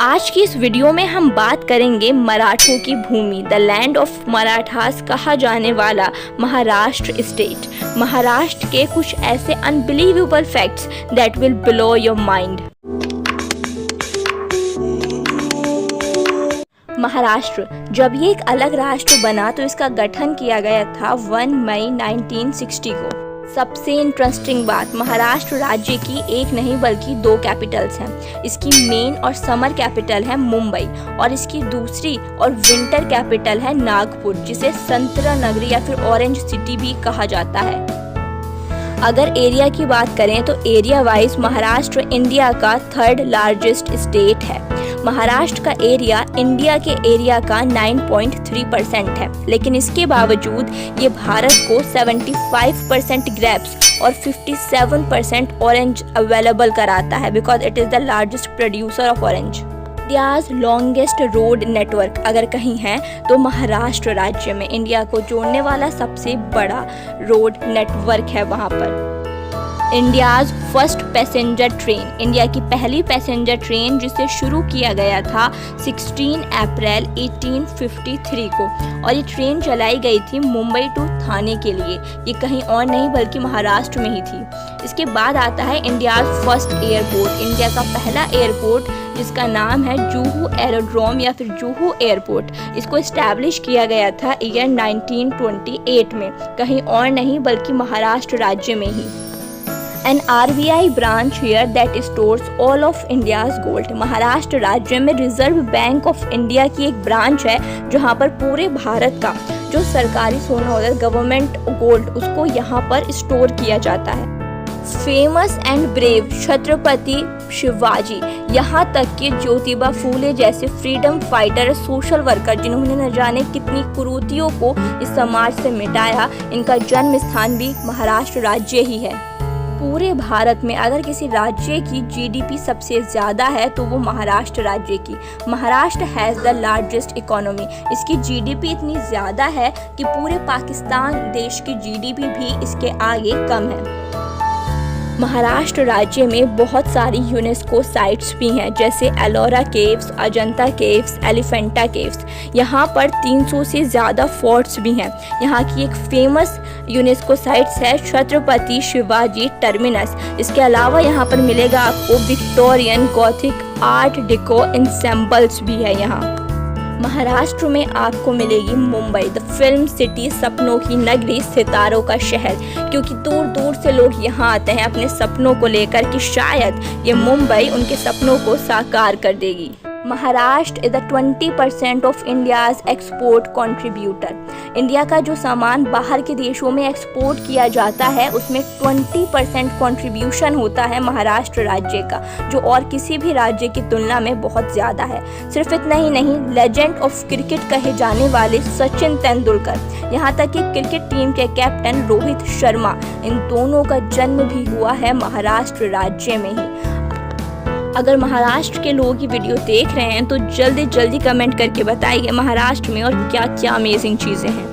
आज की इस वीडियो में हम बात करेंगे मराठों की भूमि, द लैंड ऑफ मराठास कहा जाने वाला महाराष्ट्र स्टेट। महाराष्ट्र के कुछ ऐसे unbelievable facts that will blow your mind. Maharashtra जब ये एक अलग राष्ट्र बना तो इसका गठन किया गया था 1 मई 1960 को। सबसे इंटरेस्टिंग बात, महाराष्ट्र राज्य की एक नहीं बल्कि 2 कैपिटल्स हैं। इसकी मेन और समर कैपिटल है मुंबई और इसकी दूसरी और विंटर कैपिटल है नागपुर, जिसे संतरा नगरी या फिर ऑरेंज सिटी भी कहा जाता है। अगर एरिया की बात करें तो एरिया वाइज महाराष्ट्र इंडिया का 3rd लार्जेस्ट स्टेट है। महाराष्ट्र का एरिया इंडिया के एरिया का 9.3% है, लेकिन इसके बावजूद ये भारत को 75% ग्रेप्स और 57% ऑरेंज अवेलेबल कराता है, because it is the largest producer of orange. India's longest road network अगर कहीं है तो महाराष्ट्र राज्य में इंडिया को जोड़ने वाला सबसे बड़ा रोड नेटवर्क है वहाँ पर। India's first passenger train, India की पहली पैसेंजर ट्रेन जिसे शुरू किया गया था 16 अप्रैल 1853 को, और ये ट्रेन चलाई गई थी मुंबई टू थाने के लिए। ये कहीं और नहीं बल्कि महाराष्ट्र में ही थी। इसके बाद आता है इंडियाज फर्स्ट एयरपोर्ट, इंडिया का पहला एयरपोर्ट जिसका नाम है जुहू एरोड्रोम या फिर जुहू एयरपोर्ट। इसको इस्टेब्लिश किया गया था ईयर 1928 में, कहीं और नहीं बल्कि महाराष्ट्र राज्य में ही। An RBI branch here that stores all of India's gold, Maharashtra राज्य में रिजर्व बैंक ऑफ इंडिया की एक ब्रांच है जहाँ पर पूरे भारत का जो सरकारी सोना होता है, गवर्नमेंट गोल्ड, उसको यहाँ पर स्टोर किया जाता है। Famous and brave Chhatrapati Shivaji, यहाँ तक कि ज्योतिबा फूले जैसे फ्रीडम फाइटर, सोशल वर्कर जिन्होंने न जाने कितनी कुरीतियों को इस समाज से मिटाया, इनका जन्म स्थान भी महाराष्ट्र राज्य ही है। पूरे भारत में अगर किसी राज्य की जीडीपी सबसे ज़्यादा है तो वो महाराष्ट्र राज्य की। Maharashtra has the largest economy, इसकी जीडीपी इतनी ज़्यादा है कि पूरे पाकिस्तान देश की जीडीपी भी इसके आगे कम है। महाराष्ट्र राज्य में बहुत सारी यूनेस्को साइट्स भी हैं, जैसे Ellora caves, Ajanta caves, Elephanta caves. यहाँ पर 300 से ज़्यादा फोर्ट्स भी हैं। यहाँ की एक फेमस यूनेस्को साइट्स है छत्रपति शिवाजी टर्मिनस। इसके अलावा यहाँ पर मिलेगा आपको विक्टोरियन गॉथिक आर्ट डेको एंसेम्बल्स भी है यहाँ। महाराष्ट्र में आपको मिलेगी मुंबई, द फिल्म सिटी, सपनों की नगरी, सितारों का शहर, क्योंकि दूर दूर से लोग यहाँ आते हैं अपने सपनों को लेकर कि शायद ये मुंबई उनके सपनों को साकार कर देगी। Maharashtra is the 20% of India's export contributor. India का जो सामान बाहर के देशों में एक्सपोर्ट किया जाता है उसमें 20% कंट्रीब्यूशन होता है महाराष्ट्र राज्य का, जो और किसी भी राज्य की तुलना में बहुत ज़्यादा है। सिर्फ इतना ही नहीं, लेजेंड ऑफ क्रिकेट कहे जाने वाले सचिन तेंदुलकर, यहाँ तक कि क्रिकेट टीम के कैप्टन रोहित शर्मा, इन दोनों का जन्म भी हुआ है महाराष्ट्र राज्य में ही। अगर महाराष्ट्र के लोग ये वीडियो देख रहे हैं तो जल्दी जल्दी कमेंट करके बताइए महाराष्ट्र में और क्या क्या अमेजिंग चीज़ें हैं।